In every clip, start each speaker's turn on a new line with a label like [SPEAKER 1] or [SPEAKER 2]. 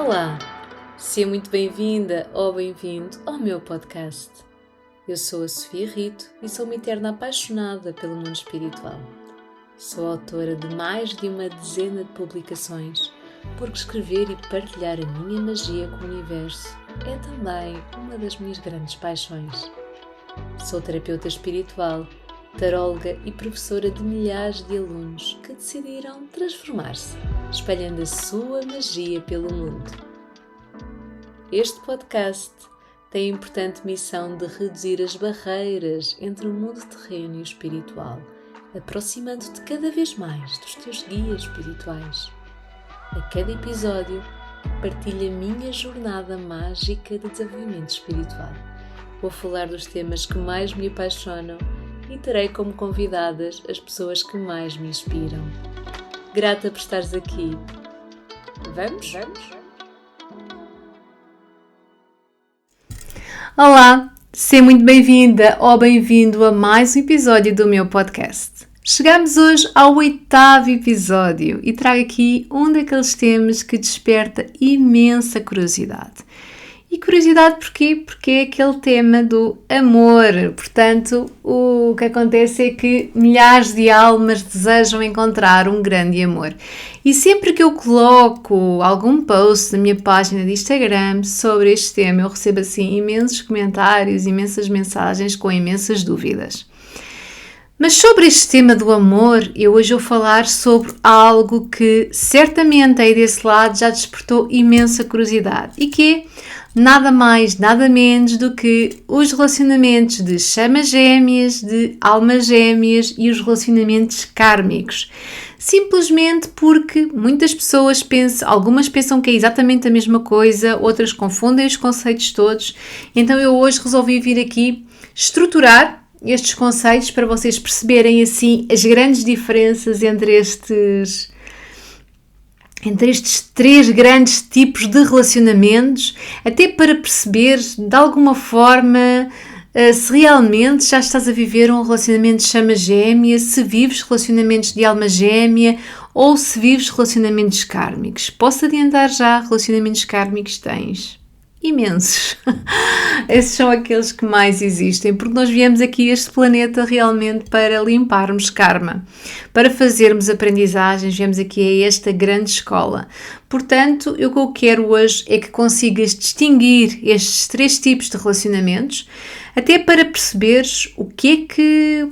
[SPEAKER 1] Olá, seja muito bem-vinda ou bem-vindo ao meu podcast. Eu sou a Sofia Rito e sou uma eterna apaixonada pelo mundo espiritual. Sou autora de mais de uma dezena de publicações, porque escrever e partilhar a minha magia com o universo é também uma das minhas grandes paixões. Sou terapeuta espiritual, taróloga e professora de milhares de alunos que decidiram transformar-se, espalhando a sua magia pelo mundo. Este podcast tem a importante missão de reduzir as barreiras entre o mundo terreno e o espiritual, aproximando-te cada vez mais dos teus guias espirituais. A cada episódio, partilho a minha jornada mágica de desenvolvimento espiritual. Vou falar dos temas que mais me apaixonam e terei como convidadas as pessoas que mais me inspiram. Grata por estares aqui. Vamos? Olá, seja muito bem-vinda ou bem-vindo a mais um episódio do meu podcast. Chegamos hoje ao 8º episódio e trago aqui um daqueles temas que desperta imensa curiosidade. E curiosidade porquê? Porque é aquele tema do amor. Portanto, o que acontece é que milhares de almas desejam encontrar um grande amor. E sempre que eu coloco algum post na minha página de Instagram sobre este tema, eu recebo assim imensos comentários, imensas mensagens com imensas dúvidas. Mas sobre este tema do amor, eu hoje vou falar sobre algo que certamente aí desse lado já despertou imensa curiosidade e que é nada mais, nada menos do que os relacionamentos de chamas gêmeas, de almas gêmeas e os relacionamentos kármicos. Simplesmente porque muitas pessoas pensam, algumas pensam que é exatamente a mesma coisa, outras confundem os conceitos todos. Então eu hoje resolvi vir aqui estruturar estes conceitos para vocês perceberem assim as grandes diferenças entre estes três grandes tipos de relacionamentos, até para perceber de alguma forma se realmente já estás a viver um relacionamento de chama gêmea, se vives relacionamentos de alma gêmea ou se vives relacionamentos kármicos. Posso adiantar já, relacionamentos kármicos tens imensos. Esses são aqueles que mais existem, porque nós viemos aqui a este planeta realmente para limparmos karma, para fazermos aprendizagens, viemos aqui a esta grande escola. Portanto, o que eu quero hoje é que consigas distinguir estes três tipos de relacionamentos, até para perceberes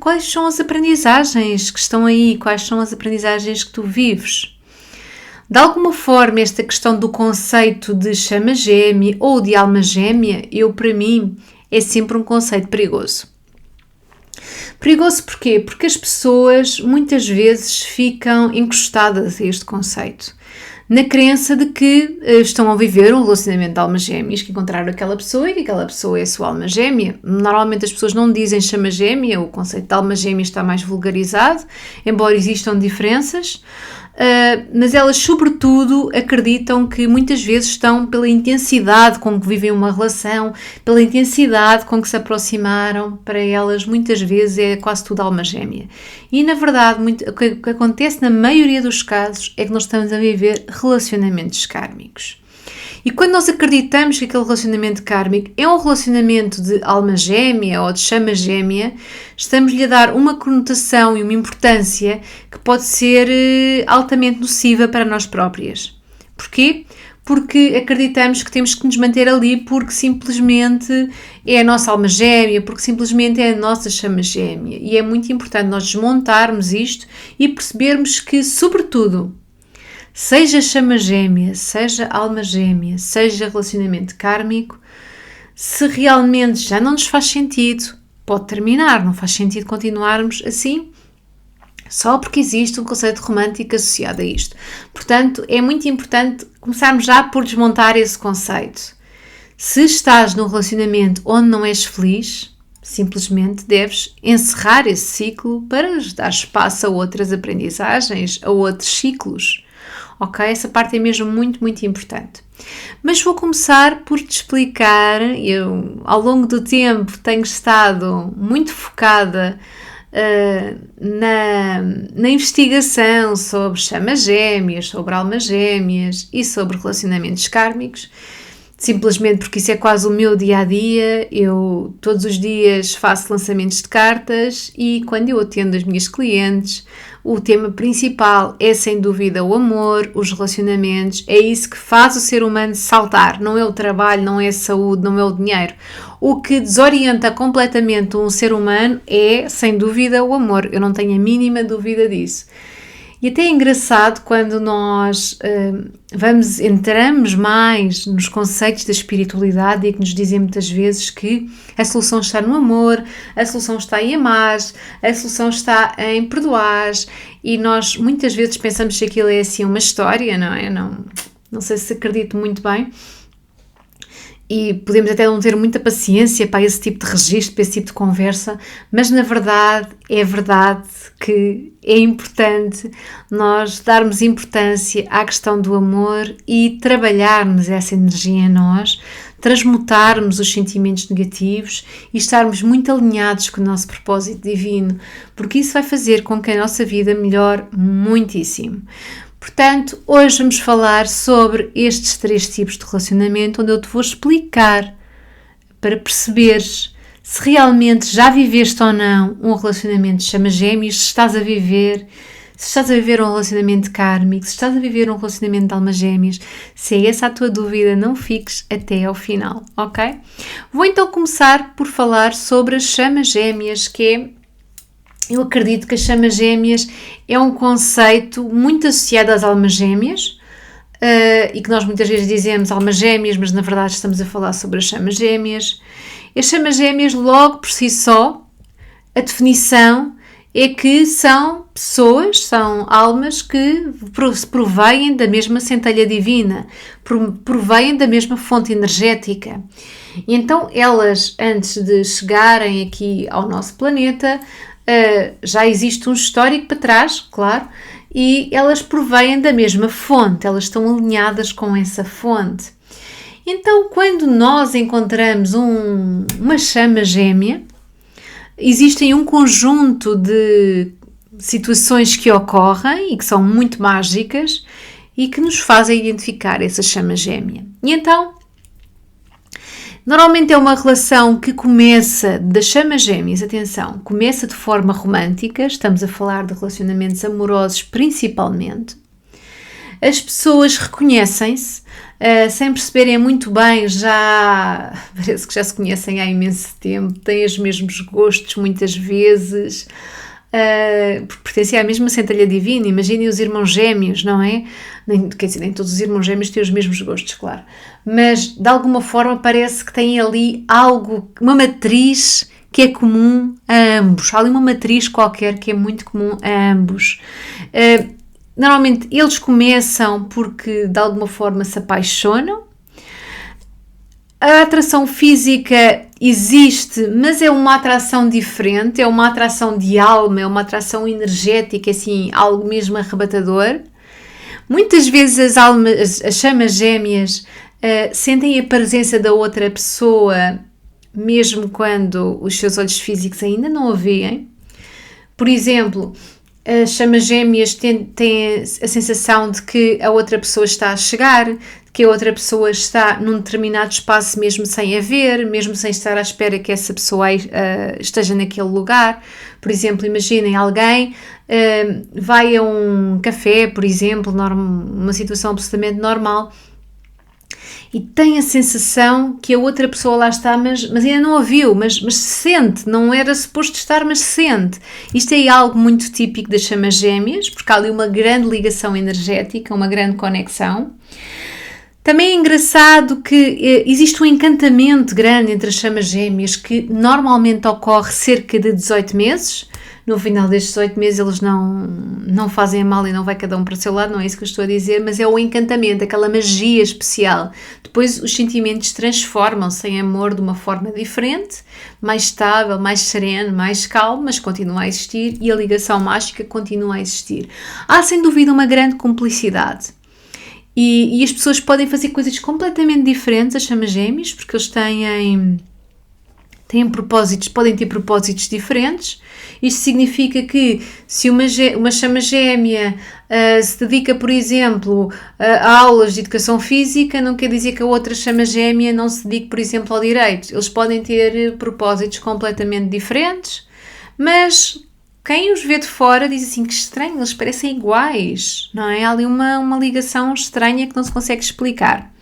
[SPEAKER 1] quais são as aprendizagens que estão aí, quais são as aprendizagens que tu vives. De alguma forma, esta questão do conceito de chama gêmea ou de alma gêmea, para mim, é sempre um conceito perigoso. Perigoso porquê? Porque as pessoas muitas vezes ficam encostadas a este conceito, na crença de que estão a viver um relacionamento de almas gêmeas, que encontraram aquela pessoa e que aquela pessoa é a sua alma gêmea. Normalmente as pessoas não dizem chama gêmea, o conceito de alma gêmea está mais vulgarizado, embora existam diferenças. Mas elas sobretudo acreditam que muitas vezes estão pela intensidade com que vivem uma relação, pela intensidade com que se aproximaram, para elas muitas vezes é quase tudo alma gêmea. E na verdade o que acontece na maioria dos casos é que nós estamos a viver relacionamentos kármicos. E quando nós acreditamos que aquele relacionamento kármico é um relacionamento de alma gêmea ou de chama gêmea, estamos-lhe a dar uma conotação e uma importância que pode ser altamente nociva para nós próprias. Porquê? Porque acreditamos que temos que nos manter ali porque simplesmente é a nossa alma gêmea, porque simplesmente é a nossa chama gêmea. E é muito importante nós desmontarmos isto e percebermos que, sobretudo, seja chama gêmea, seja alma gêmea, seja relacionamento kármico, se realmente já não nos faz sentido, pode terminar, não faz sentido continuarmos assim, só porque existe um conceito romântico associado a isto. Portanto, é muito importante começarmos já por desmontar esse conceito. Se estás num relacionamento onde não és feliz, simplesmente deves encerrar esse ciclo para dar espaço a outras aprendizagens, a outros ciclos. Ok? Essa parte é mesmo muito, muito importante. Mas vou começar por te explicar. Eu, ao longo do tempo, tenho estado muito focada na investigação sobre chamas gêmeas, sobre almas gêmeas e sobre relacionamentos kármicos, simplesmente porque isso é quase o meu dia-a-dia. Eu todos os dias faço lançamentos de cartas e quando eu atendo as minhas clientes, o tema principal é sem dúvida o amor, os relacionamentos, é isso que faz o ser humano saltar, não é o trabalho, não é a saúde, não é o dinheiro. O que desorienta completamente um ser humano é, sem dúvida, o amor, eu não tenho a mínima dúvida disso. E até é engraçado quando nós entramos mais nos conceitos da espiritualidade e que nos dizem muitas vezes que a solução está no amor, a solução está em amar, a solução está em perdoar, e nós muitas vezes pensamos que aquilo é assim uma história, não é? Não sei se acredito muito bem. E podemos até não ter muita paciência para esse tipo de registro, para esse tipo de conversa, mas na verdade é verdade que é importante nós darmos importância à questão do amor e trabalharmos essa energia em nós, transmutarmos os sentimentos negativos e estarmos muito alinhados com o nosso propósito divino, porque isso vai fazer com que a nossa vida melhore muitíssimo. Portanto, hoje vamos falar sobre estes 3 tipos de relacionamento, onde eu te vou explicar para perceberes se realmente já viveste ou não um relacionamento de chamas gêmeas, se estás a viver um relacionamento kármico, se estás a viver um relacionamento de almas gêmeas. Se é essa a tua dúvida, não fiques até ao final, ok? Vou então começar por falar sobre as chamas gêmeas, eu acredito que as chamas gêmeas é um conceito muito associado às almas gêmeas e que nós muitas vezes dizemos almas gêmeas, mas na verdade estamos a falar sobre as chamas gêmeas. As chamas gêmeas, logo por si só, a definição é que são pessoas, são almas que provêm da mesma centelha divina, provêm da mesma fonte energética. E então elas, antes de chegarem aqui ao nosso planeta, já existe um histórico para trás, claro, e elas provêm da mesma fonte, elas estão alinhadas com essa fonte. Então, quando nós encontramos uma chama gêmea, existem um conjunto de situações que ocorrem e que são muito mágicas e que nos fazem identificar essa chama gêmea. E então, normalmente é uma relação que começa das chamas gêmeas, atenção, começa de forma romântica, estamos a falar de relacionamentos amorosos principalmente. As pessoas reconhecem-se, sem perceberem muito bem, parece que já se conhecem há imenso tempo, têm os mesmos gostos muitas vezes, porque pertencem à mesma centelha divina. Imaginem os irmãos gêmeos, não é? Quer dizer, nem todos os irmãos gêmeos têm os mesmos gostos, claro, mas de alguma forma parece que têm ali algo, uma matriz que é comum a ambos, há ali uma matriz qualquer que é muito comum a ambos. Normalmente eles começam porque de alguma forma se apaixonam. A atração física existe, mas é uma atração diferente, é uma atração de alma, é uma atração energética, assim, algo mesmo arrebatador. Muitas vezes as chamas gêmeas sentem a presença da outra pessoa, mesmo quando os seus olhos físicos ainda não a veem. Por exemplo, as chamas gêmeas têm a sensação de que a outra pessoa está a chegar, de que a outra pessoa está num determinado espaço mesmo sem a ver, mesmo sem estar à espera que essa pessoa esteja naquele lugar. Por exemplo, imaginem alguém vai a um café, por exemplo, uma situação absolutamente normal, e tem a sensação que a outra pessoa lá está, mas ainda não a viu, mas sente, não era suposto estar, mas sente. Isto é algo muito típico das chamas gêmeas, porque há ali uma grande ligação energética, uma grande conexão. Também é engraçado que existe um encantamento grande entre as chamas gêmeas que normalmente ocorre cerca de 18 meses. No final destes 18 meses eles não fazem mal e não vai cada um para o seu lado, não é isso que eu estou a dizer, mas é o encantamento, aquela magia especial. Depois os sentimentos transformam-se em amor de uma forma diferente, mais estável, mais sereno, mais calmo, mas continua a existir e a ligação mágica continua a existir. Há sem dúvida uma grande cumplicidade. E as pessoas podem fazer coisas completamente diferentes, as chamas gêmeas, porque eles têm podem ter propósitos diferentes. Isto significa que se uma chama gêmea se dedica, por exemplo, a aulas de educação física, não quer dizer que a outra chama gêmea não se dedique, por exemplo, ao direito. Eles podem ter propósitos completamente diferentes, mas quem os vê de fora diz assim, que estranho, eles parecem iguais, não é? Há ali uma ligação estranha que não se consegue explicar.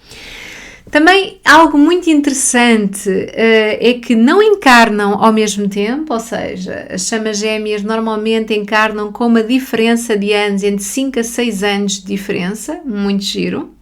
[SPEAKER 1] Também algo muito interessante é que não encarnam ao mesmo tempo, ou seja, as chamas gêmeas normalmente encarnam com uma diferença de anos, entre 5 a 6 anos de diferença, muito giro.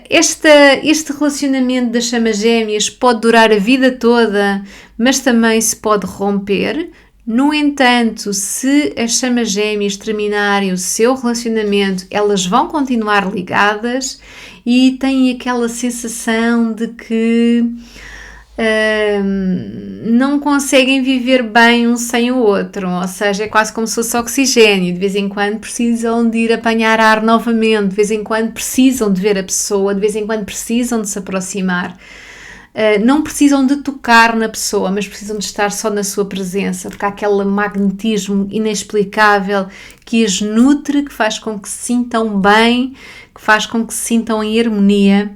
[SPEAKER 1] Este relacionamento das chamas gêmeas pode durar a vida toda, mas também se pode romper. No entanto, se as chamas gêmeas terminarem o seu relacionamento, elas vão continuar ligadas e têm aquela sensação de que não conseguem viver bem um sem o outro, ou seja, é quase como se fosse oxigênio, de vez em quando precisam de ir apanhar ar novamente, de vez em quando precisam de ver a pessoa, de vez em quando precisam de se aproximar. Não precisam de tocar na pessoa, mas precisam de estar só na sua presença, porque há aquele magnetismo inexplicável que as nutre, que faz com que se sintam bem, que faz com que se sintam em harmonia.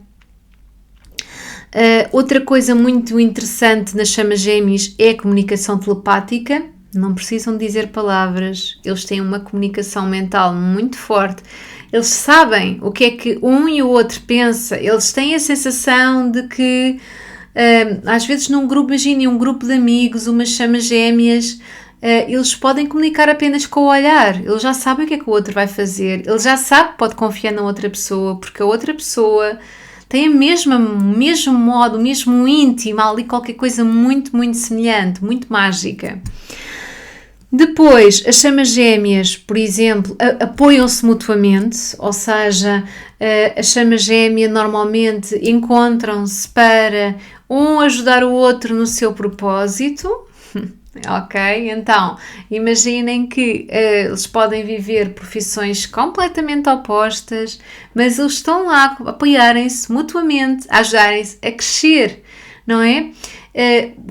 [SPEAKER 1] Outra coisa muito interessante nas chamas gêmeas é a comunicação telepática. Não precisam dizer palavras, eles têm uma comunicação mental muito forte. Eles sabem o que é que um e o outro pensa, eles têm a sensação de que às vezes num grupo, imaginem um grupo de amigos, umas chamas gêmeas, eles podem comunicar apenas com o olhar, eles já sabem o que é que o outro vai fazer, ele já sabe que pode confiar na outra pessoa, porque a outra pessoa tem o mesmo modo, o mesmo íntimo, há ali qualquer coisa muito, muito semelhante, muito mágica. Depois, as chamas gêmeas, por exemplo, apoiam-se mutuamente, ou seja, a chama gêmea normalmente encontram-se para um ajudar o outro no seu propósito. Ok? Então, imaginem que eles podem viver profissões completamente opostas, mas eles estão lá a apoiarem-se mutuamente, a ajudarem-se a crescer, não é?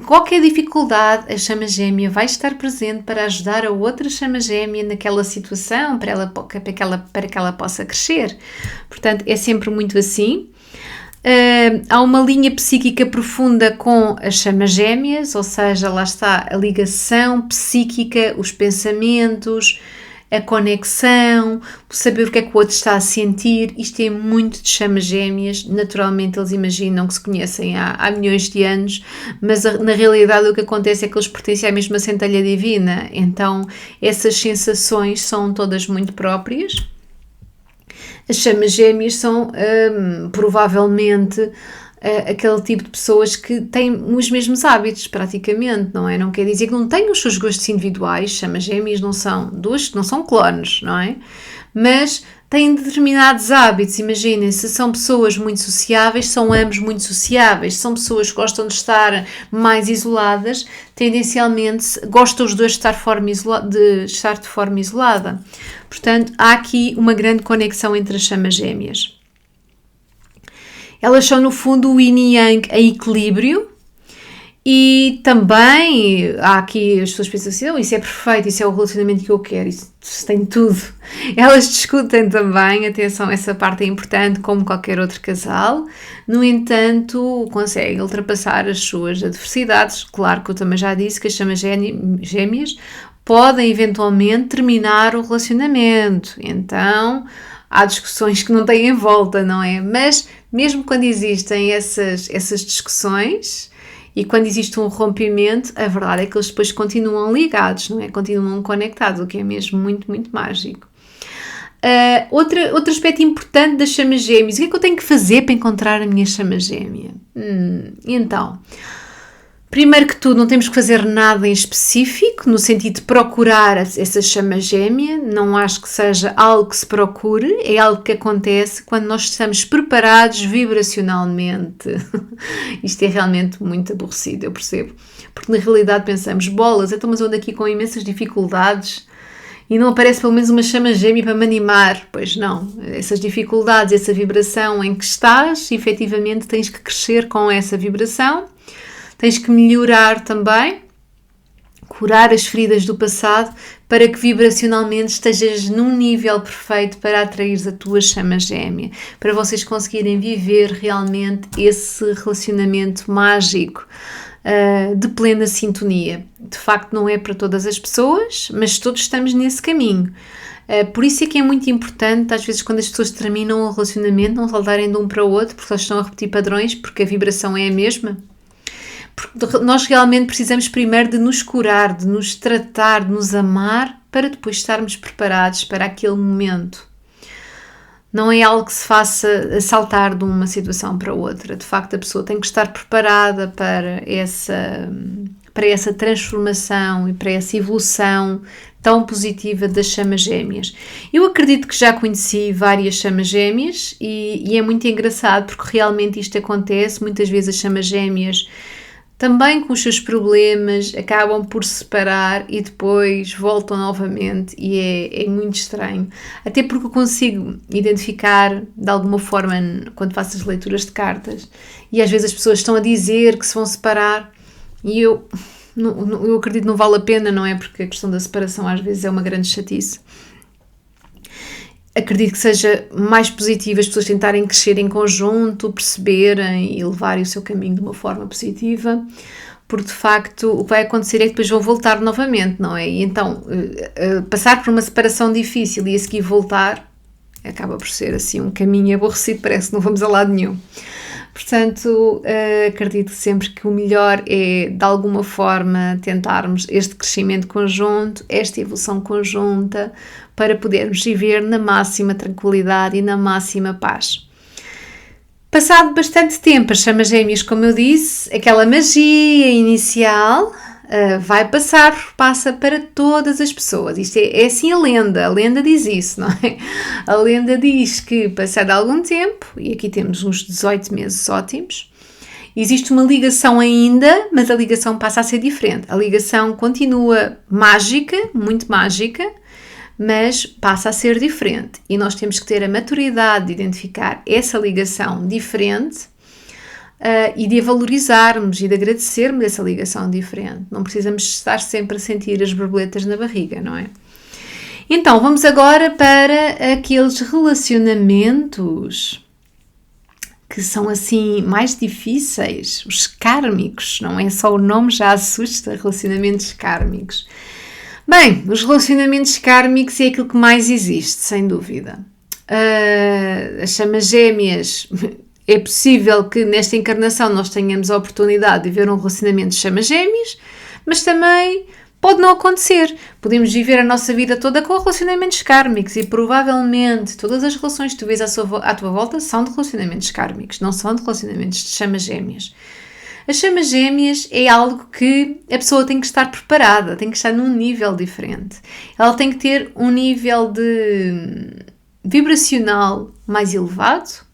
[SPEAKER 1] Qualquer dificuldade, a chama gêmea vai estar presente para ajudar a outra chama gêmea naquela situação, para que ela possa crescer. Portanto, é sempre muito assim. Há uma linha psíquica profunda com as chamas gêmeas, ou seja, lá está a ligação psíquica, os pensamentos, a conexão, saber o que é que o outro está a sentir. Isto é muito de chamas gêmeas. Naturalmente eles imaginam que se conhecem há milhões de anos, mas na realidade o que acontece é que eles pertencem à mesma centelha divina, então essas sensações são todas muito próprias. As chamas gêmeas são provavelmente aquele tipo de pessoas que têm os mesmos hábitos praticamente, não é? Não quer dizer que não tenham os seus gostos individuais, chamas gêmeas não são clones, não é? Mas têm determinados hábitos, imaginem, se são pessoas muito sociáveis, são ambos muito sociáveis, são pessoas que gostam de estar mais isoladas, tendencialmente gostam os dois de estar de forma isolada. Portanto, há aqui uma grande conexão entre as chamas gêmeas. Elas são, no fundo, o yin e yang em equilíbrio e também há aqui as pessoas pensam assim, isso é perfeito, isso é o relacionamento que eu quero, isso tem tudo. Elas discutem também, atenção, essa parte é importante, como qualquer outro casal. No entanto, conseguem ultrapassar as suas adversidades. Claro que eu também já disse que as chamas gêmeas podem eventualmente terminar o relacionamento. Então, há discussões que não têm volta, não é? Mas mesmo quando existem essas discussões e quando existe um rompimento, a verdade é que eles depois continuam ligados, não é? Continuam conectados, o que é mesmo muito, muito mágico. Outro aspecto importante das chamas gêmeas, o que é que eu tenho que fazer para encontrar a minha chama gêmea? Então, primeiro que tudo, não temos que fazer nada em específico, no sentido de procurar essa chama gêmea. Não acho que seja algo que se procure, é algo que acontece quando nós estamos preparados vibracionalmente. Isto é realmente muito aborrecido, eu percebo. Porque na realidade pensamos, bolas, então mas eu ando aqui com imensas dificuldades e não aparece pelo menos uma chama gêmea para me animar. Pois não, essas dificuldades, essa vibração em que estás, efetivamente tens que crescer com essa vibração. tens que melhorar também, curar as feridas do passado para que vibracionalmente estejas num nível perfeito para atrair a tua chama gêmea, para vocês conseguirem viver realmente esse relacionamento mágico de plena sintonia. De facto não é para todas as pessoas, mas todos estamos nesse caminho. Por isso é que é muito importante, às vezes, quando as pessoas terminam um relacionamento, não saltarem de um para o outro, porque elas estão a repetir padrões, porque a vibração é a mesma. Porque nós realmente precisamos primeiro de nos curar, de nos tratar, de nos amar, para depois estarmos preparados para aquele momento. Não é algo que se faça saltar de uma situação para outra. De facto, a pessoa tem que estar preparada para essa transformação e para essa evolução tão positiva das chamas gêmeas. Eu acredito que já conheci várias chamas gêmeas e é muito engraçado porque realmente isto acontece. Muitas vezes as chamas gêmeas, também com os seus problemas, acabam por se separar e depois voltam novamente e é muito estranho. Até porque eu consigo identificar de alguma forma quando faço as leituras de cartas e às vezes as pessoas estão a dizer que se vão separar e eu acredito que não vale a pena, não é? Porque a questão da separação às vezes é uma grande chatice. Acredito que seja mais positivo as pessoas tentarem crescer em conjunto, perceberem e levarem o seu caminho de uma forma positiva, porque de facto o que vai acontecer é que depois vão voltar novamente, não é? E então passar por uma separação difícil e a seguir voltar acaba por ser assim um caminho aborrecido, parece que não vamos a lado nenhum. Portanto, acredito sempre que o melhor é, de alguma forma, tentarmos este crescimento conjunto, esta evolução conjunta, para podermos viver na máxima tranquilidade e na máxima paz. Passado bastante tempo, as chamas gêmeas, como eu disse, aquela magia inicial passa para todas as pessoas. Isto é assim a lenda diz isso, não é? A lenda diz que passado algum tempo, e aqui temos uns 18 meses ótimos, existe uma ligação ainda, mas a ligação passa a ser diferente. A ligação continua mágica, muito mágica, mas passa a ser diferente. E nós temos que ter a maturidade de identificar essa ligação diferente e de a valorizarmos e de agradecermos essa ligação diferente. Não precisamos estar sempre a sentir as borboletas na barriga, não é? Então, vamos agora para aqueles relacionamentos que são assim mais difíceis, os kármicos, não é? Só o nome já assusta, relacionamentos kármicos. Bem, os relacionamentos kármicos é aquilo que mais existe, sem dúvida. As chamas gêmeas, é possível que nesta encarnação nós tenhamos a oportunidade de ver um relacionamento de chamas gêmeas, mas também pode não acontecer. Podemos viver a nossa vida toda com relacionamentos kármicos e provavelmente todas as relações que tu vês à tua volta são de relacionamentos kármicos, não são de relacionamentos de chamas gêmeas. As chamas gêmeas é algo que a pessoa tem que estar preparada, tem que estar num nível diferente. Ela tem que ter um nível de vibracional mais elevado,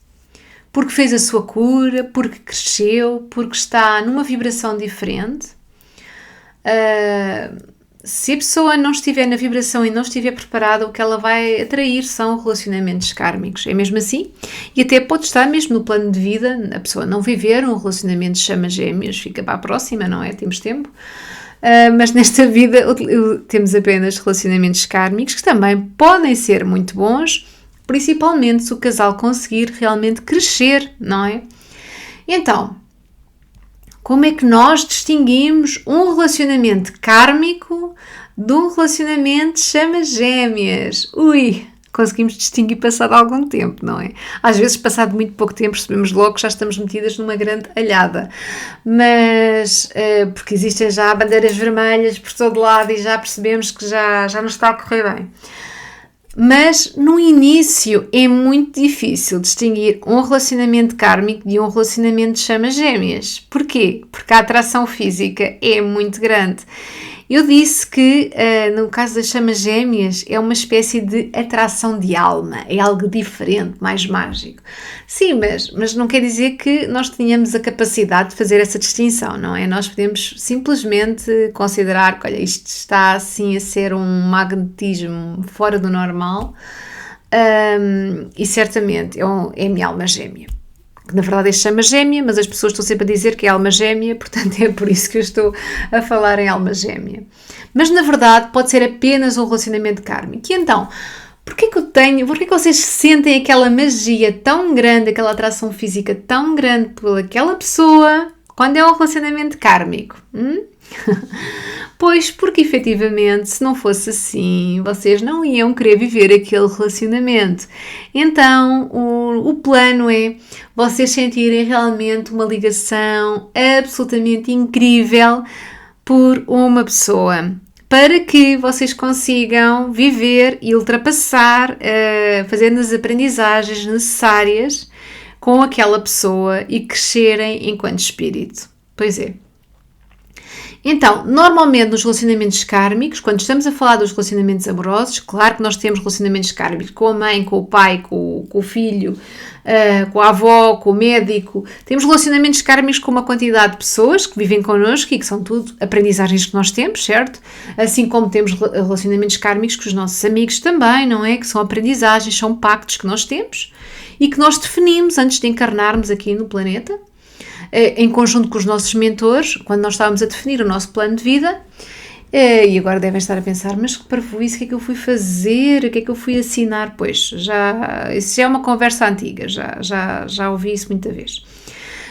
[SPEAKER 1] porque fez a sua cura, porque cresceu, porque está numa vibração diferente. Se a pessoa não estiver na vibração e não estiver preparada, o que ela vai atrair são relacionamentos kármicos. É mesmo assim? E até pode estar mesmo no plano de vida, a pessoa não viver um relacionamento de chamas gêmeas, fica para a próxima, não é? Temos tempo. Mas nesta vida temos apenas relacionamentos kármicos que também podem ser muito bons, principalmente se o casal conseguir realmente crescer, não é? Então, como é que nós distinguimos um relacionamento kármico de um relacionamento de chamas gêmeas? Conseguimos distinguir passado algum tempo, não é? Às vezes, passado muito pouco tempo, percebemos logo que já estamos metidas numa grande alhada. Mas, porque existem já bandeiras vermelhas por todo lado e já percebemos que já não está a correr bem. Mas no início é muito difícil distinguir um relacionamento kármico de um relacionamento de chamas gêmeas. Porquê? Porque a atração física é muito grande. Eu disse que no caso das chamas gêmeas é uma espécie de atração de alma, é algo diferente, mais mágico. Sim, mas não quer dizer que nós tenhamos a capacidade de fazer essa distinção, não é? Nós podemos simplesmente considerar que, olha, isto está assim a ser um magnetismo fora do normal e certamente é a minha alma gêmea. que na verdade é chama gêmea, mas as pessoas estão sempre a dizer que é alma gêmea, portanto é por isso que eu estou a falar em alma gêmea. Mas na verdade pode ser apenas um relacionamento kármico. E então, porquê que vocês sentem aquela magia tão grande, aquela atração física tão grande por aquela pessoa quando é um relacionamento kármico? Pois porque efetivamente, se não fosse assim, vocês não iam querer viver aquele relacionamento. Então, o plano é vocês sentirem realmente uma ligação absolutamente incrível por uma pessoa, para que vocês consigam viver e ultrapassar, fazendo as aprendizagens necessárias com aquela pessoa e crescerem enquanto espírito. Pois é. Então, normalmente nos relacionamentos kármicos, quando estamos a falar dos relacionamentos amorosos, claro que nós temos relacionamentos kármicos com a mãe, com o pai, com o filho, com a avó, com o médico. Temos relacionamentos kármicos com uma quantidade de pessoas que vivem connosco e que são tudo aprendizagens que nós temos, certo? Assim como temos relacionamentos kármicos com os nossos amigos também, não é? Que são aprendizagens, são pactos que nós temos e que nós definimos antes de encarnarmos aqui no planeta, em conjunto com os nossos mentores, quando nós estávamos a definir o nosso plano de vida. E agora devem estar a pensar, mas que parvoíce, o que é que eu fui fazer, o que é que eu fui assinar? Pois, isso já é uma conversa antiga, já ouvi isso muita vez.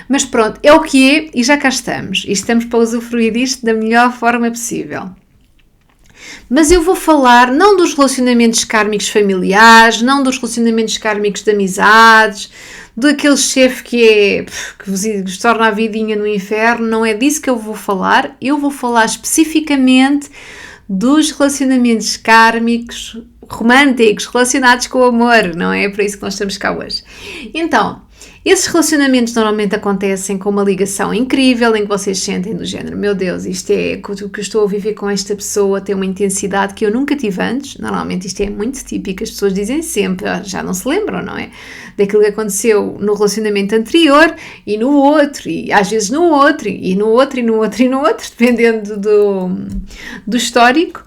[SPEAKER 1] Mas pronto, é o que é e já cá estamos. E estamos para usufruir disto da melhor forma possível. Mas eu vou falar não dos relacionamentos kármicos familiares, não dos relacionamentos kármicos de amizades, daquele chefe que vos torna a vidinha no inferno. Não é disso que eu vou falar especificamente dos relacionamentos kármicos românticos relacionados com o amor, não é? É para isso que nós estamos cá hoje. Então, esses relacionamentos normalmente acontecem com uma ligação incrível em que vocês sentem do género, meu Deus, isto é o que eu estou a viver com esta pessoa, tem uma intensidade que eu nunca tive antes. Normalmente isto é muito típico, as pessoas dizem sempre, já não se lembram, não é? Daquilo que aconteceu no relacionamento anterior e no outro, e às vezes no outro, e no outro, e no outro, e no outro, dependendo do histórico.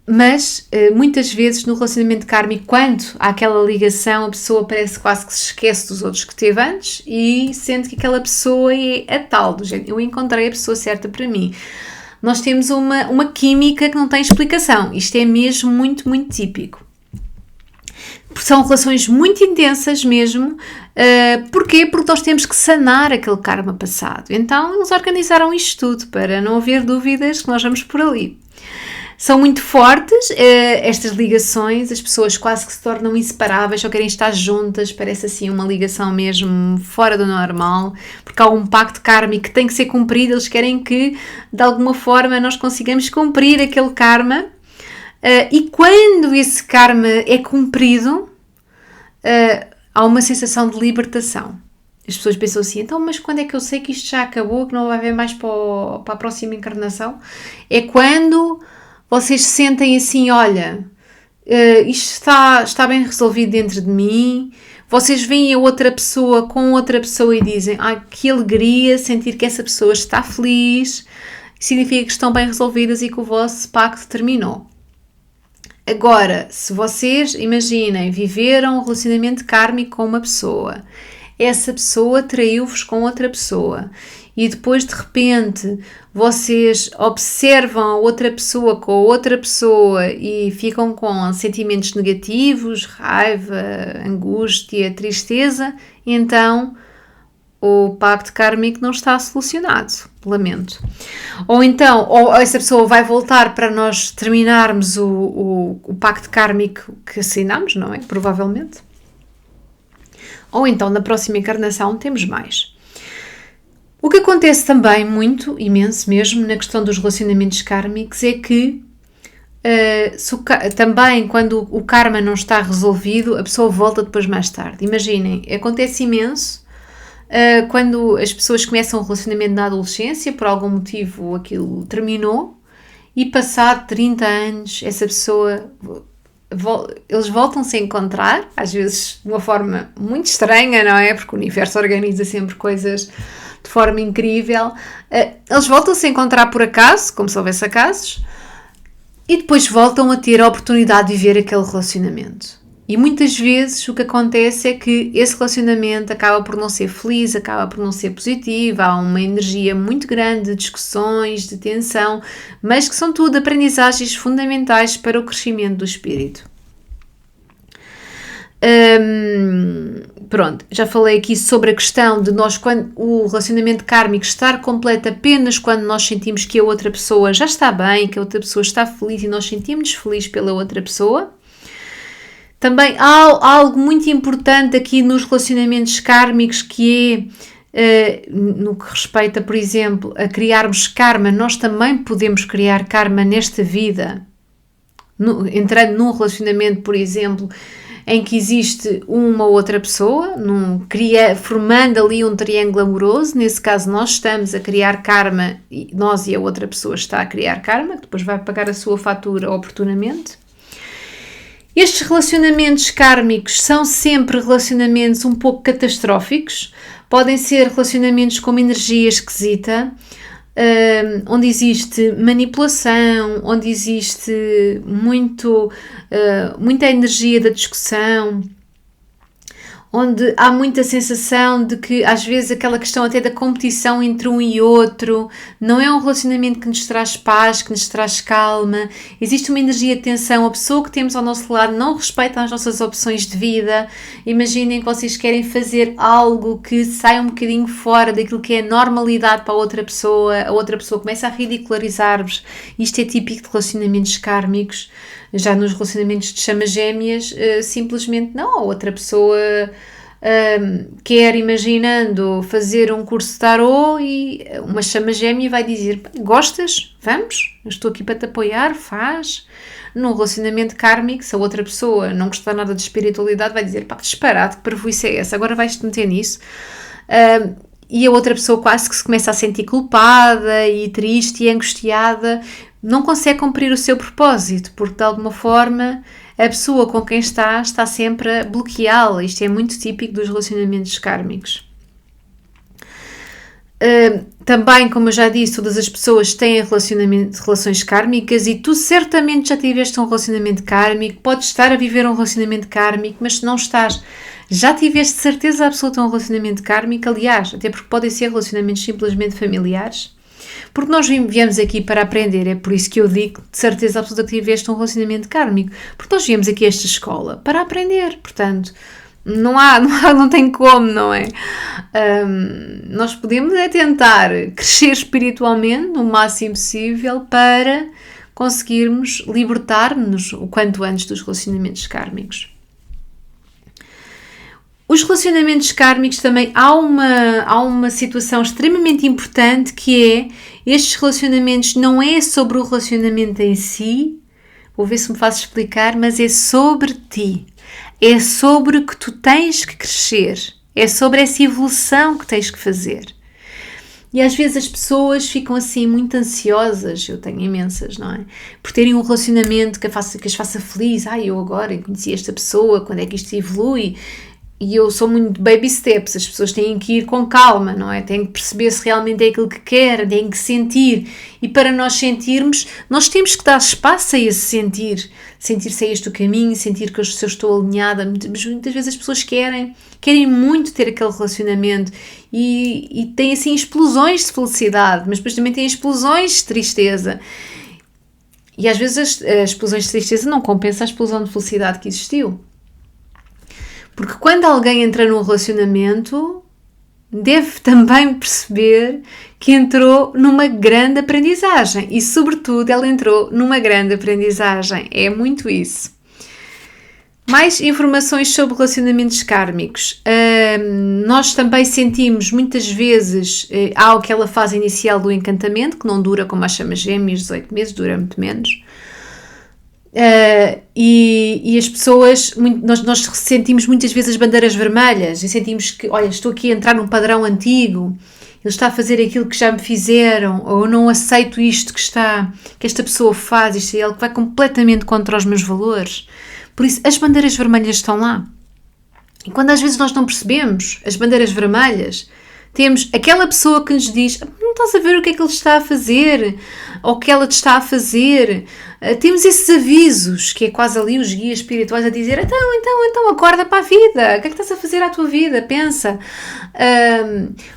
[SPEAKER 1] Mas muitas vezes no relacionamento kármico, quando há aquela ligação, a pessoa parece quase que se esquece dos outros que teve antes e sente que aquela pessoa é a tal, do género, eu encontrei a pessoa certa para mim. Nós temos uma química que não tem explicação, isto é mesmo muito, muito típico. São relações muito intensas mesmo. Porquê? Porque nós temos que sanar aquele karma passado. Então eles organizaram isto tudo para não haver dúvidas que nós vamos por ali. São muito fortes estas ligações, as pessoas quase que se tornam inseparáveis, só querem estar juntas, parece assim uma ligação mesmo fora do normal, porque há um pacto kármico que tem que ser cumprido, eles querem que de alguma forma nós consigamos cumprir aquele karma, e quando esse karma é cumprido, há uma sensação de libertação. As pessoas pensam assim, então, mas quando é que eu sei que isto já acabou, que não vai haver mais para a próxima encarnação? É quando vocês sentem assim, olha, isto está bem resolvido dentro de mim. Vocês veem a outra pessoa com outra pessoa e dizem, que alegria sentir que essa pessoa está feliz. Significa que estão bem resolvidas e que o vosso pacto terminou. Agora, se vocês, imaginem, viveram um relacionamento kármico com uma pessoa, essa pessoa traiu-vos com outra pessoa e depois de repente vocês observam a outra pessoa com a outra pessoa e ficam com sentimentos negativos, raiva, angústia, tristeza, então o pacto kármico não está solucionado, lamento. Ou então, ou essa pessoa vai voltar para nós terminarmos o pacto kármico que assinamos, não é? Provavelmente. Ou então, na próxima encarnação, temos mais. O que acontece também muito, imenso mesmo, na questão dos relacionamentos kármicos é que também quando o karma não está resolvido, a pessoa volta depois mais tarde. Imaginem, acontece imenso quando as pessoas começam um relacionamento na adolescência, por algum motivo aquilo terminou e passado 30 anos essa pessoa... eles voltam-se a encontrar, às vezes de uma forma muito estranha, não é? Porque o universo organiza sempre coisas de forma incrível. Eles voltam-se a encontrar por acaso, como se houvesse acasos, e depois voltam a ter a oportunidade de viver aquele relacionamento. E muitas vezes o que acontece é que esse relacionamento acaba por não ser feliz, acaba por não ser positivo, há uma energia muito grande de discussões, de tensão, mas que são tudo aprendizagens fundamentais para o crescimento do espírito. Pronto, já falei aqui sobre a questão de nós, quando o relacionamento kármico estar completo apenas quando nós sentimos que a outra pessoa já está bem, que a outra pessoa está feliz e nós sentimos-nos felizes pela outra pessoa. Também há algo muito importante aqui nos relacionamentos kármicos, que é, no que respeita, por exemplo, a criarmos karma. Nós também podemos criar karma nesta vida, entrando num relacionamento, por exemplo, em que existe uma outra pessoa, formando ali um triângulo amoroso. Nesse caso nós estamos a criar karma, nós e a outra pessoa está a criar karma, que depois vai pagar a sua fatura oportunamente. Estes relacionamentos kármicos são sempre relacionamentos um pouco catastróficos, podem ser relacionamentos com uma energia esquisita, onde existe manipulação, onde existe muita energia da discussão, onde há muita sensação de que às vezes aquela questão até da competição entre um e outro não é um relacionamento que nos traz paz, que nos traz calma. Existe uma energia de tensão, a pessoa que temos ao nosso lado não respeita as nossas opções de vida. Imaginem que vocês querem fazer algo que saia um bocadinho fora daquilo que é normalidade para a outra pessoa começa a ridicularizar-vos. Isto é típico de relacionamentos kármicos. Já nos relacionamentos de chamas gêmeas, simplesmente não, a outra pessoa quer, imaginando, fazer um curso de tarô e uma chama gêmea vai dizer: gostas? Vamos? Eu estou aqui para te apoiar, faz. Num relacionamento kármico, se a outra pessoa não gostar nada de espiritualidade, vai dizer: pá, que disparate, que parvoíce é essa? Agora vais-te meter nisso. E a outra pessoa quase que se começa a sentir culpada e triste e angustiada, não consegue cumprir o seu propósito, porque de alguma forma a pessoa com quem está sempre a bloqueá-la. Isto é muito típico dos relacionamentos kármicos. Também, como eu já disse, todas as pessoas têm relações kármicas e tu certamente já tiveste um relacionamento kármico, podes estar a viver um relacionamento kármico, mas se não estás, já tiveste certeza absoluta um relacionamento kármico. Aliás, até porque podem ser relacionamentos simplesmente familiares, porque nós viemos aqui para aprender. É por isso que eu digo de certeza absoluta que tiveste um relacionamento kármico, porque nós viemos aqui a esta escola para aprender, portanto não tem como, não é? Nós podemos tentar crescer espiritualmente no máximo possível para conseguirmos libertar-nos o quanto antes dos relacionamentos kármicos. Os relacionamentos kármicos também há uma situação extremamente importante, que é: estes relacionamentos não é sobre o relacionamento em si, vou ver se me faço explicar, mas é sobre ti. É sobre o que tu tens que crescer, é sobre essa evolução que tens que fazer. E às vezes as pessoas ficam assim muito ansiosas, eu tenho imensas, não é? Por terem um relacionamento que as faça feliz. Eu agora conheci esta pessoa, quando é que isto evolui? E eu sou muito baby steps, as pessoas têm que ir com calma, não é? Têm que perceber se realmente é aquilo que querem, têm que sentir. E para nós sentirmos, nós temos que dar espaço a esse sentir. Sentir se é este o caminho, sentir que eu estou alinhada. Mas muitas vezes as pessoas querem muito ter aquele relacionamento e têm assim explosões de felicidade, mas depois também têm explosões de tristeza. E às vezes as explosões de tristeza não compensam a explosão de felicidade que existiu. Porque quando alguém entra num relacionamento, deve também perceber que entrou numa grande aprendizagem. E, sobretudo, ela entrou numa grande aprendizagem. É muito isso. Mais informações sobre relacionamentos kármicos. Nós também sentimos, muitas vezes, há aquela fase inicial do encantamento, que não dura como as chamas gêmeas, 18 meses, dura muito menos. E as pessoas, nós sentimos muitas vezes as bandeiras vermelhas e sentimos que, olha, estou aqui a entrar num padrão antigo, ele está a fazer aquilo que já me fizeram, ou eu não aceito isto que esta pessoa faz, isto é algo que vai completamente contra os meus valores. Por isso as bandeiras vermelhas estão lá. E quando às vezes nós não percebemos, as bandeiras vermelhas Temos aquela pessoa que nos diz: não estás a ver o que é que ele está a fazer, ou que ela te está a fazer. Temos esses avisos, que é quase ali os guias espirituais a dizer: então, acorda para a vida, o que é que estás a fazer à tua vida? Pensa.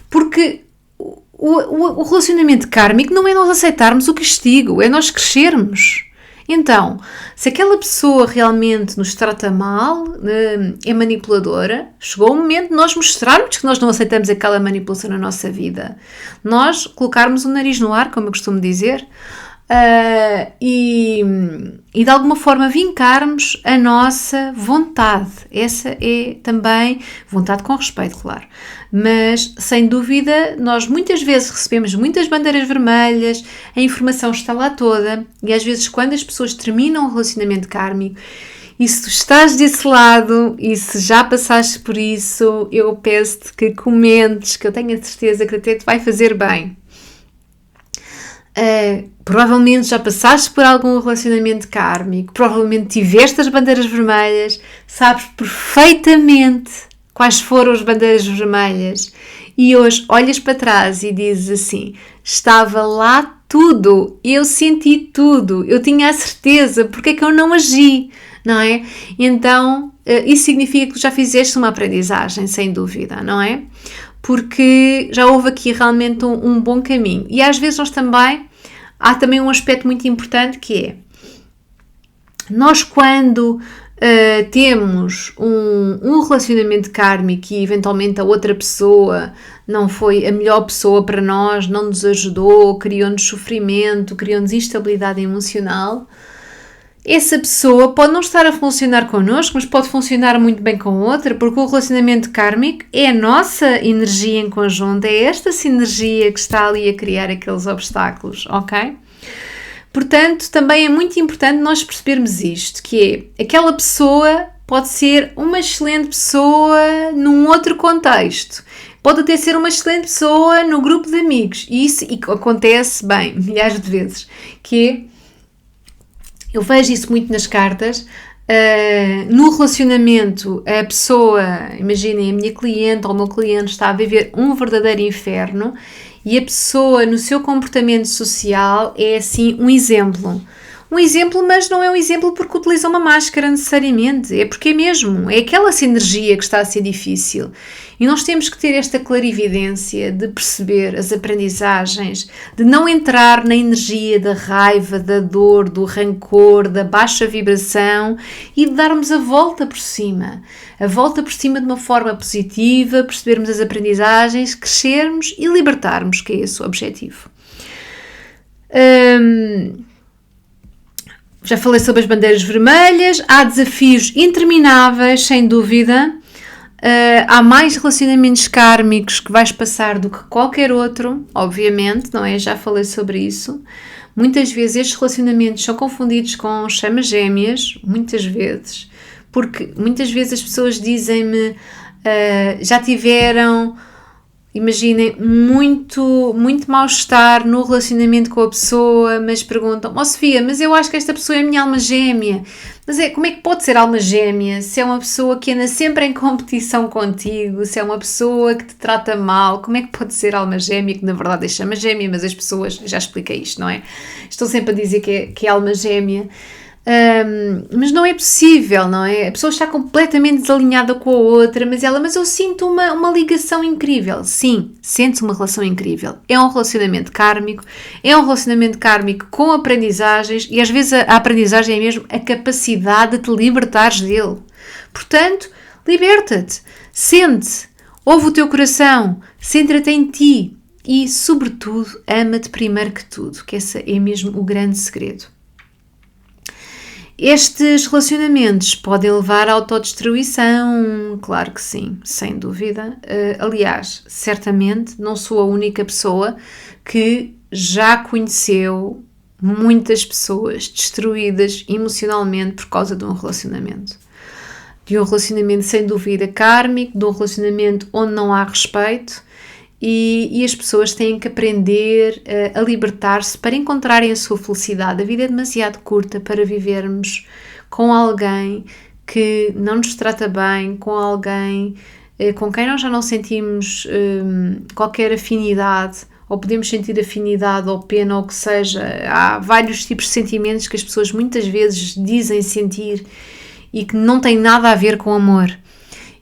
[SPEAKER 1] Porque o relacionamento kármico não é nós aceitarmos o castigo, é nós crescermos. Então, se aquela pessoa realmente nos trata mal, é manipuladora, chegou o momento de nós mostrarmos que nós não aceitamos aquela manipulação na nossa vida. Nós colocarmos o nariz no ar, como eu costumo dizer, e de alguma forma vincarmos a nossa vontade. Essa é também vontade com respeito, claro. Mas, sem dúvida, nós muitas vezes recebemos muitas bandeiras vermelhas, a informação está lá toda, e às vezes quando as pessoas terminam um relacionamento kármico, e se tu estás desse lado, e se já passaste por isso, eu peço-te que comentes, que eu tenho a certeza que até te vai fazer bem. Provavelmente já passaste por algum relacionamento kármico, provavelmente tiveste as bandeiras vermelhas, sabes perfeitamente quais foram as bandeiras vermelhas e hoje olhas para trás e dizes assim: estava lá tudo, eu senti tudo, eu tinha a certeza, porque é que eu não agi, não é? Então, isso significa que tu já fizeste uma aprendizagem, sem dúvida, não é? Porque já houve aqui realmente um bom caminho. E às vezes há também um aspecto muito importante que é, nós quando temos um relacionamento kármico e eventualmente a outra pessoa não foi a melhor pessoa para nós, não nos ajudou, criou-nos sofrimento, criou-nos instabilidade emocional, essa pessoa pode não estar a funcionar connosco, mas pode funcionar muito bem com outra, porque o relacionamento kármico é a nossa energia em conjunto, é esta sinergia que está ali a criar aqueles obstáculos, ok? Portanto, também é muito importante nós percebermos isto, que é, aquela pessoa pode ser uma excelente pessoa num outro contexto, pode até ser uma excelente pessoa no grupo de amigos, e isso acontece, bem, milhares de vezes, que é, eu vejo isso muito nas cartas, no relacionamento a pessoa, imaginem, a minha cliente ou o meu cliente está a viver um verdadeiro inferno e a pessoa no seu comportamento social é assim um exemplo, mas não é um exemplo porque utiliza uma máscara necessariamente, é porque é mesmo, é aquela sinergia que está a ser difícil. E nós temos que ter esta clarividência de perceber as aprendizagens, de não entrar na energia da raiva, da dor, do rancor, da baixa vibração e de darmos a volta por cima de uma forma positiva, percebermos as aprendizagens, crescermos e libertarmos, que é esse o objetivo. Já falei sobre as bandeiras vermelhas, há desafios intermináveis, sem dúvida. Há mais relacionamentos kármicos que vais passar do que qualquer outro, obviamente, não é? Já falei sobre isso. Muitas vezes estes relacionamentos são confundidos com chamas gêmeas, muitas vezes, porque muitas vezes as pessoas dizem-me, já tiveram, imaginem, muito mal-estar no relacionamento com a pessoa, mas perguntam: ó Sofia, mas eu acho que esta pessoa é a minha alma gêmea. Mas como é que pode ser alma gêmea se é uma pessoa que anda sempre em competição contigo, se é uma pessoa que te trata mal? Como é que pode ser alma gêmea, que na verdade é chama gêmea, mas as pessoas, já expliquei isto, não é? Estou sempre a dizer que é alma gêmea. Mas não é possível, não é? A pessoa está completamente desalinhada com a outra, mas eu sinto uma ligação incrível. Sim, sente-se uma relação incrível. É um relacionamento kármico, com aprendizagens, e às vezes a aprendizagem é mesmo a capacidade de te libertares dele. Portanto, liberta-te, sente, ouve o teu coração, centra-te em ti e, sobretudo, ama-te primeiro que tudo, que esse é mesmo o grande segredo. Estes relacionamentos podem levar à autodestruição, claro que sim, sem dúvida. Aliás, certamente não sou a única pessoa que já conheceu muitas pessoas destruídas emocionalmente por causa de um relacionamento. De um relacionamento sem dúvida kármico, de um relacionamento onde não há respeito. E as pessoas têm que aprender a libertar-se para encontrarem a sua felicidade. A vida é demasiado curta para vivermos com alguém que não nos trata bem, com alguém com quem nós já não sentimos qualquer afinidade, ou podemos sentir afinidade ou pena, ou o que seja. Há vários tipos de sentimentos que as pessoas muitas vezes dizem sentir e que não têm nada a ver com amor.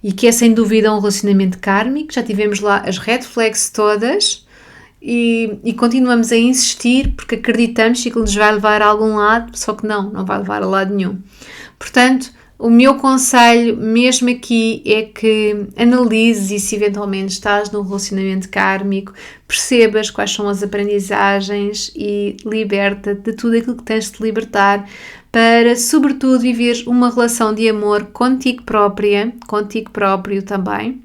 [SPEAKER 1] E que é sem dúvida um relacionamento kármico. Já tivemos lá as red flags todas e continuamos a insistir porque acreditamos que nos vai levar a algum lado, só que não vai levar a lado nenhum. Portanto, o meu conselho mesmo aqui é que analises e se eventualmente estás num relacionamento kármico, percebas quais são as aprendizagens e liberta-te de tudo aquilo que tens de libertar para, sobretudo, viveres uma relação de amor contigo própria, contigo próprio também.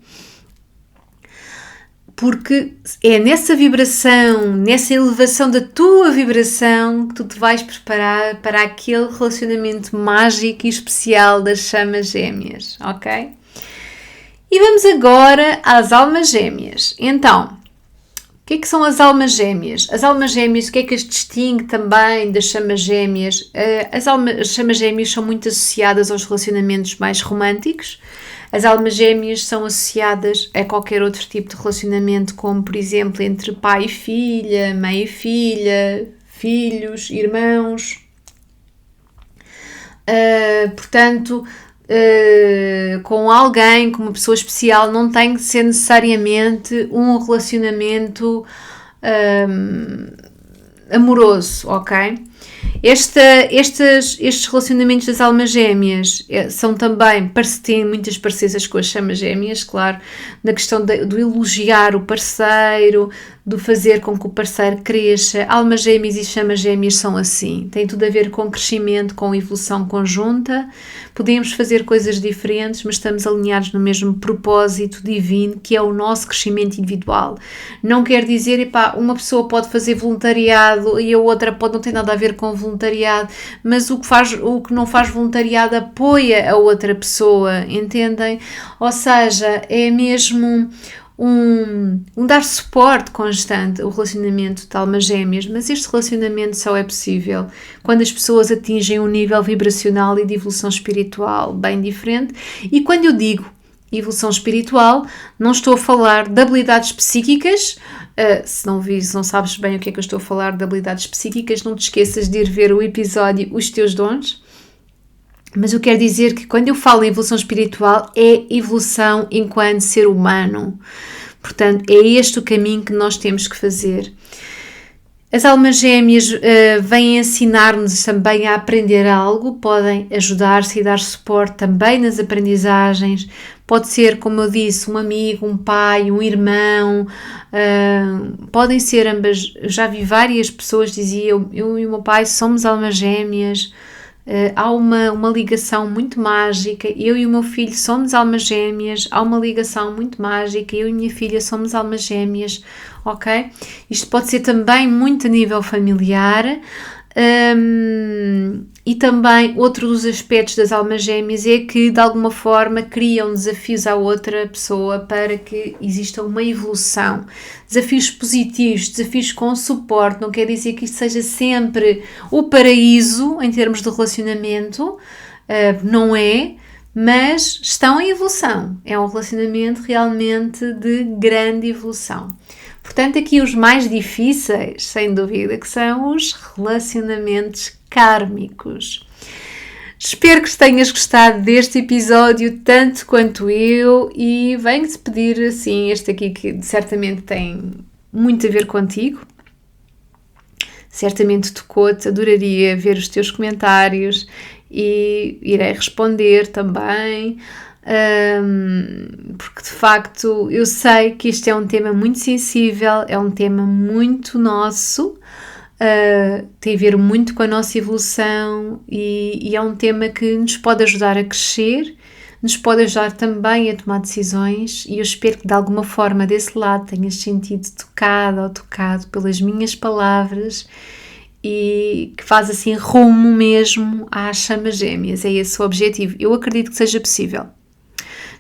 [SPEAKER 1] Porque é nessa vibração, nessa elevação da tua vibração que tu te vais preparar para aquele relacionamento mágico e especial das chamas gêmeas, ok? E vamos agora às almas gêmeas. Então, o que é que são as almas gêmeas? As almas gêmeas, o que é que as distingue também das chamas gêmeas? As chamas gêmeas são muito associadas aos relacionamentos mais românticos. As almas gêmeas são associadas a qualquer outro tipo de relacionamento, como por exemplo entre pai e filha, mãe e filha, filhos, irmãos. Portanto, com alguém, com uma pessoa especial, não tem que ser necessariamente um relacionamento amoroso, ok? Estes relacionamentos das almas gêmeas são também, têm muitas parecenças com as chamas gêmeas, claro, na questão do elogiar o parceiro, do fazer com que o parceiro cresça. Almas gêmeas e chamas gêmeas são assim, tem tudo a ver com crescimento, com evolução conjunta. Podemos fazer coisas diferentes, mas estamos alinhados no mesmo propósito divino, que é o nosso crescimento individual. Não quer dizer, uma pessoa pode fazer voluntariado e a outra pode não ter nada a ver com voluntariado, mas o que não faz voluntariado apoia a outra pessoa, entendem? Ou seja, é mesmo um dar suporte constante ao relacionamento de almas gêmeas, mas este relacionamento só é possível quando as pessoas atingem um nível vibracional e de evolução espiritual bem diferente. E quando eu digo evolução espiritual, não estou a falar de habilidades psíquicas. Se não sabes bem o que é que eu estou a falar de habilidades psíquicas, não te esqueças de ir ver o episódio Os Teus Dons. Mas eu quero dizer que quando eu falo em evolução espiritual, é evolução enquanto ser humano. Portanto, é este o caminho que nós temos que fazer. As almas gêmeas vêm ensinar-nos também a aprender algo, podem ajudar-se e dar suporte também nas aprendizagens. Pode ser, como eu disse, um amigo, um pai, um irmão, podem ser ambas. Já vi várias pessoas que diziam, eu e o meu pai somos almas gêmeas. Há uma ligação muito mágica, eu e o meu filho somos almas gêmeas, há uma ligação muito mágica, eu e minha filha somos almas gêmeas, ok? Isto pode ser também muito a nível familiar, e também outro dos aspectos das almas gêmeas é que de alguma forma criam desafios à outra pessoa para que exista uma evolução, desafios positivos, desafios com suporte. Não quer dizer que isto seja sempre o paraíso em termos de relacionamento, não é, mas estão em evolução, é um relacionamento realmente de grande evolução. Portanto, aqui os mais difíceis, sem dúvida, que são os relacionamentos kármicos. Espero que tenhas gostado deste episódio tanto quanto eu e venho-te pedir, assim, este aqui que certamente tem muito a ver contigo. Certamente tocou-te, adoraria ver os teus comentários e irei responder também. Porque de facto eu sei que este é um tema muito sensível, é um tema muito nosso, tem a ver muito com a nossa evolução e é um tema que nos pode ajudar a crescer, nos pode ajudar também a tomar decisões e eu espero que de alguma forma desse lado tenhas sentido tocado ou tocado pelas minhas palavras e que faz assim rumo mesmo às chamas gêmeas, é esse o objetivo. Eu acredito que seja possível.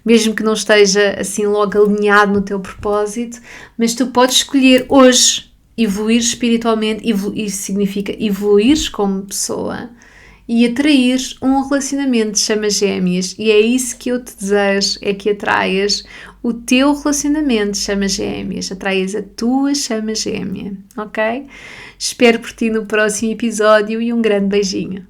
[SPEAKER 1] Mesmo que não esteja assim logo alinhado no teu propósito, mas tu podes escolher hoje evoluir espiritualmente, isso significa evoluir como pessoa e atrair um relacionamento de chamas gêmeas, e é isso que eu te desejo, é que atraias o teu relacionamento chama gêmeas, atraias a tua chama gêmea, ok? Espero por ti no próximo episódio e um grande beijinho.